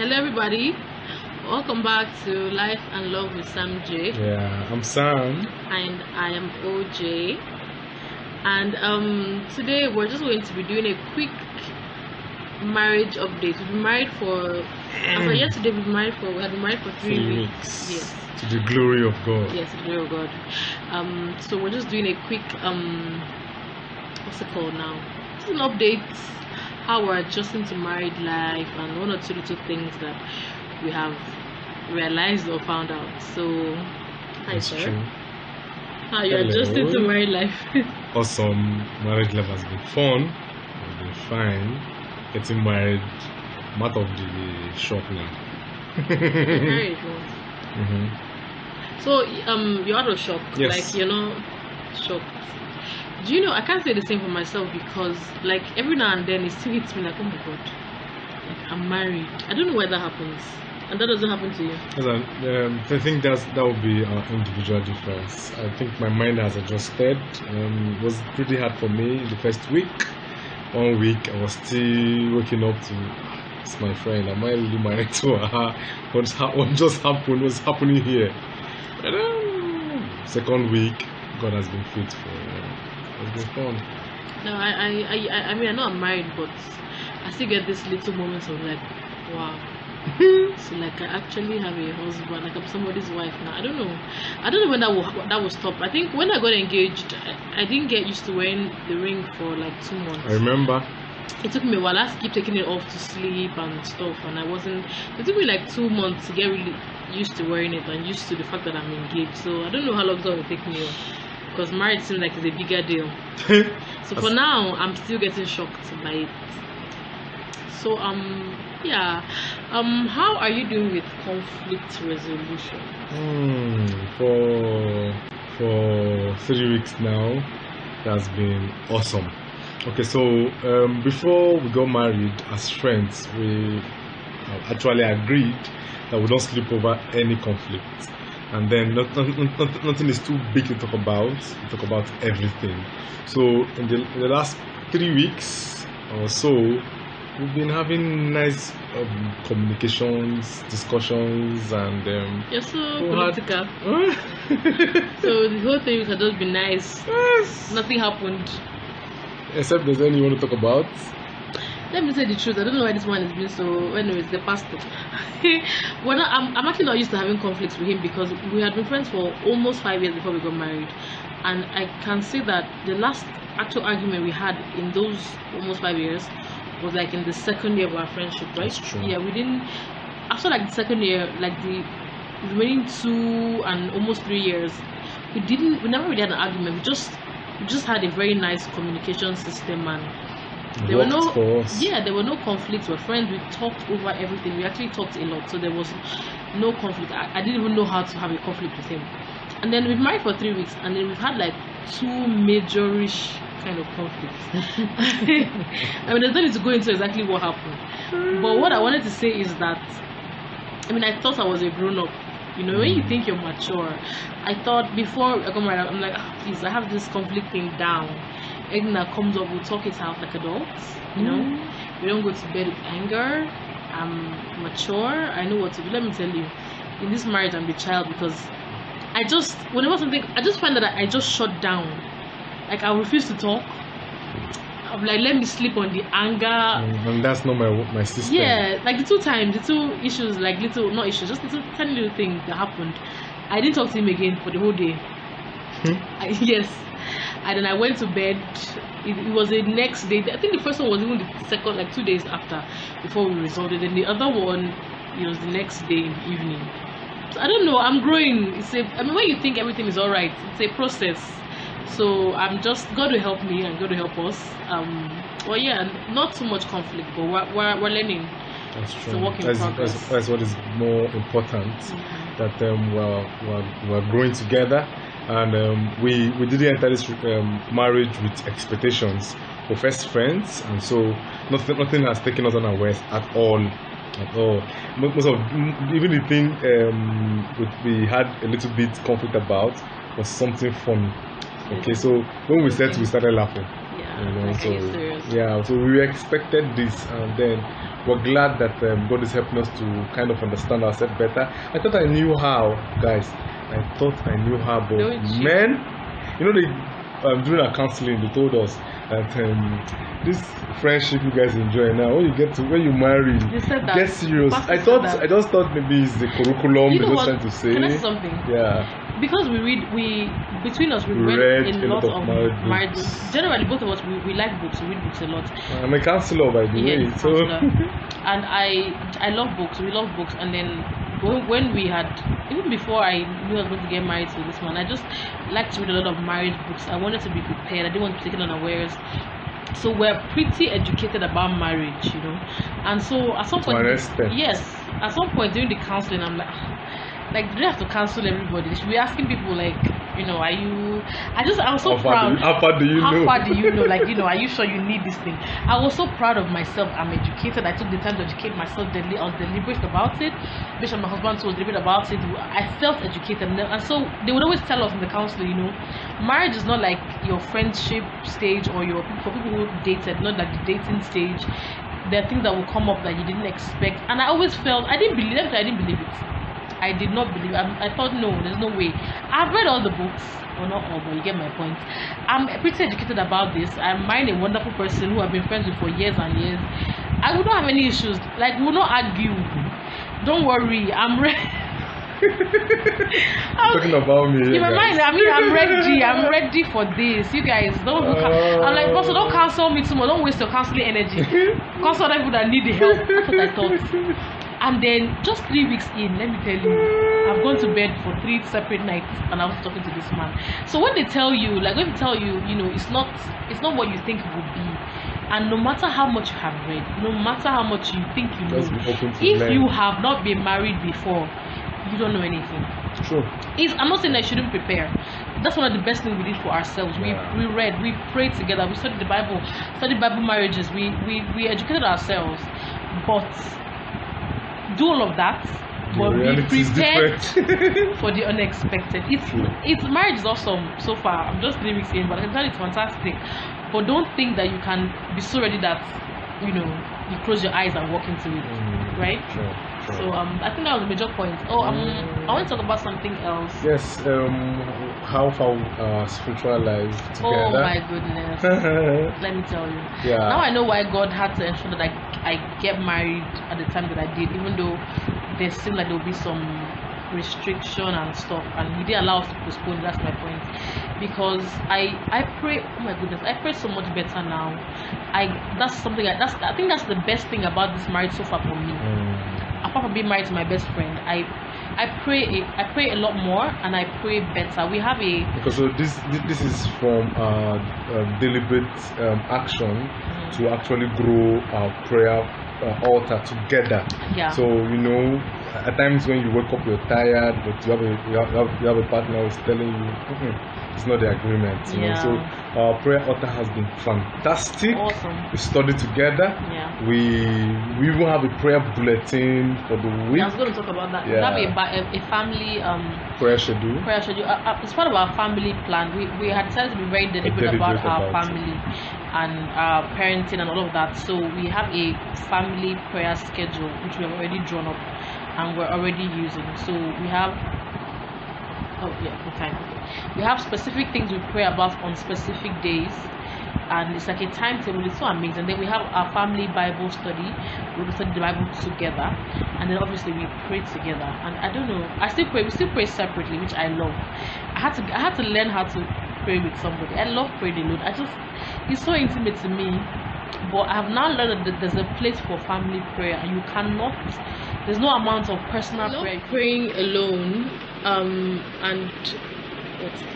Hello everybody, welcome back to Life and Love with Sam J. Yeah, I'm Sam. And I am OJ. And today we're just going to be doing a quick marriage update. We've been married for as of yesterday we have been married for 3 weeks. Yes. To the glory of God. Yes, to the glory of God. So we're just doing a quick what's it called now? Just an update, how we're adjusting to married life and one or two little things that we have realized or found out. So hi That's sir. true. How you're adjusting to married life? Awesome. Marriage life has been fun. It's been fine. Getting married, I'm out of the shock now. Married. So you're out of shock. Yes. Like you're not shocked. Do you know I can't say the same for myself because like every now and then it still hits me like, oh my god, like I'm married. I don't know why that happens. And that doesn't happen to you. I think that will be an individual difference. I think my mind has adjusted. It was pretty hard for me the first week. 1 week I was still waking up to, it's my friend, am I really married to her? What just happened? What's happening here? And, second week, God has been faithful. It's been fun. No, I mean I know I'm married, but I still get these little moments of like, wow. So like I actually have a husband, like I'm somebody's wife now. I don't know when that will stop. I think when I got engaged, I didn't get used to wearing the ring for like 2 months. I remember. It took me a while. I had to keep taking it off to sleep and stuff, and I wasn't. It took me like 2 months to get really used to wearing it and used to the fact that I'm engaged. So I don't know how long it's going to take me, because marriage seems like it's a bigger deal. So for now, I'm still getting shocked by it. So yeah, how are you doing with conflict resolution? For 3 weeks now, that's been awesome. Okay, so before we got married as friends, we actually agreed that we don't sleep over any conflict, and then nothing is too big to talk about. We talk about everything. So in the last 3 weeks or so, we've been having nice communications, discussions, and you're so political. So the whole thing has just been nice. Yes. Nothing happened. Except there's anything you want to talk about. Let me say the truth. I don't know why this man is being so. Anyways, the pastor. Well, I'm actually not used to having conflicts with him because we had been friends for almost 5 years before we got married, and I can say that the last actual argument we had in those almost 5 years was like in the second year of our friendship, right? That's true. Yeah, we didn't. After like the second year, like the remaining 2 and almost 3 years, we never really had an argument. We just had a very nice communication system, and there were no conflicts. We're friends. We talked over everything. We actually talked a lot, so there was no conflict. I didn't even know how to have a conflict with him. And then we've married for 3 weeks, and then we've had like 2 majorish kind of conflicts. I mean, there's no need to go into exactly what happened, but what I wanted to say is that I mean, I thought I was a grown-up. You know, when you think you're mature, I thought before I got married, I'm like, please, I have this conflict thing down. Anything that comes up, we'll talk it out like adults. You know, we don't go to bed with anger. I'm mature. I know what to do. Let me tell you, in this marriage, I'm the child because I just find that I just shut down. Like I refuse to talk. I'm like, let me sleep on the anger. And that's not my system. Yeah, like the 2 issues, like not issues, just little tiny little things that happened. I didn't talk to him again for the whole day. Yes. And then I went to bed. It was the next day. I think the first one was even the second, like 2 days after, before we resolved it. And the other one, it was the next day in the evening. So I don't know. I'm growing. I mean, when you think everything is all right, it's a process. So I'm just God will help me and God will help us. Well, yeah, not too much conflict, but we're learning. That's true. It's a work in progress. That's what is more important. That we're growing together, and we didn't enter this marriage with expectations. We're first friends, and so nothing has taken us unawares at all. Most of even the thing we had a little bit conflict about was something funny. Okay, so when we started laughing. Yeah, So we expected this, and then we're glad that God is helping us to kind of understand ourselves better. I thought I knew how, guys. I thought I knew how, but men, you know, during our counseling, they told us that this friendship you guys enjoy now, when you marry, get serious. I just thought maybe it's the curriculum they're just trying to say. Can I say something? Yeah. Because between us we read a lot of marriage books. Generally, both of us we like books. We read books a lot. I'm a counselor, by the way. So and I love books. We love books. And then when we had, even before I knew I was going to get married to this man, I just liked to read a lot of marriage books. I wanted to be prepared. I didn't want to be taken unawares. So we're pretty educated about marriage, you know. And so at some point, yes, at some point during the counseling, I'm like, do they have to counsel everybody? They should be asking people, like, you know, are you? I was so proud. How far do you know? How far do you know? Like, you know, are you sure you need this thing? I was so proud of myself. I'm educated. I took the time to educate myself. I was deliberate about it. Bishop, my husband, was deliberate about it. I felt educated, and so they would always tell us in the counseling, you know, marriage is not like your friendship stage or for people who dated, not like the dating stage. There are things that will come up that you didn't expect, and I always felt I didn't believe it. I did not believe. I thought, no, there's no way. I've read all the books. Well, not all, but you get my point. I'm pretty educated about this. I'm married a wonderful person who I've been friends with for years and years. I would not have any issues. Like, we will not argue. Don't worry. I'm ready. Talking about me. In my mind, I mean, I'm ready. I'm ready for this. You guys don't. I'm like, also don't counsel me too much. Don't waste your counseling energy. Counsel other people that need the help. That's what I thought. And then just 3 weeks in, let me tell you, I've gone to bed for 3 separate nights, and I was talking to this man. So when they tell you, you know, it's not what you think it would be. And no matter how much you have read, no matter how much you think you know, if you have not been married before, you don't know anything. It's true. I'm not saying I shouldn't prepare. That's one of the best things we did for ourselves. We read, we prayed together, we studied the Bible, studied Bible marriages, we educated ourselves. But do all of that, but be prepared for the unexpected. It's marriage is awesome so far. I'm just 3 weeks in, but I can tell you it's fantastic. But don't think that you can be so ready that, you know, you close your eyes and walk into it, right? Sure. So I think that was a major point. I want to talk about something else. Yes. How far spiritual life together? Oh my goodness. Let me tell you. Yeah. Now I know why God had to ensure that I get married at the time that I did, even though there seemed like there would be some restriction and stuff, and He didn't allow us to postpone. That's my point. Because I pray. Oh my goodness, I pray so much better now. I think that's the best thing about this marriage so far for me. Apart from being married to my best friend, I pray a lot more, and I pray better. We have because so this is from deliberate action to actually grow our prayer altar together. Yeah. So you know, at times when you wake up you're tired, but you have a partner who's telling you it's not the agreement. You know? So our prayer altar has been fantastic. Awesome. We studied together. Yeah. We even have a prayer bulletin for the week. I was going to talk about that. Yeah. We have a family prayer schedule. It's part of our family plan. We had decided to be very deliberate about our family and our parenting and all of that. So we have a family prayer schedule which we have already drawn up and we're already using. So we have we have specific things we pray about on specific days, and it's like a timetable. It's so amazing. Then we have our family Bible study. We study the Bible together, and then obviously we pray together. And I don't know, we still pray separately, which I love. I had to learn how to pray with somebody. I love praying alone. It's so intimate to me. But I have now learned that there's a place for family prayer, and there's no amount of personal prayer. Praying alone, and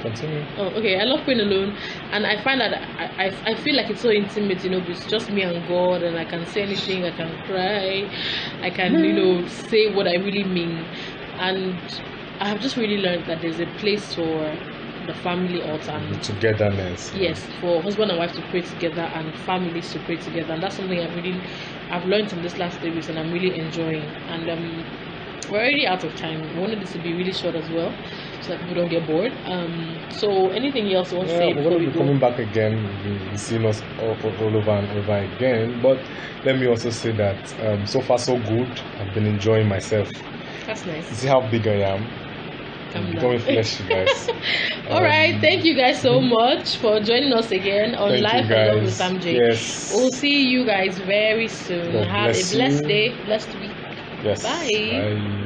continue. Oh, okay. I love praying alone, and I find that I feel like it's so intimate. You know, it's just me and God, and I can say anything. I can cry. I can, you know, say what I really mean, and I have just really learned that there's a place for the family altar and togetherness. Yes, for husband and wife to pray together and families to pray together, and that's something I've learned in this last 3 weeks, and I'm really enjoying. And we're already out of time. We wanted this to be really short as well, so that people don't get bored. So anything else you want to say We're before going we to be go? coming back again. You've seen us all over and over again. But let me also say that so far so good. I've been enjoying myself. That's nice. You see how big I am? Calm I'm down. becoming fleshy, guys. All right, thank you guys so much for joining us again on Thank you, Life and Love with guys. Sam J. Yes. We'll see you guys very soon. God Have a bless blessed you. day, blessed week. Yes. Bye. Bye.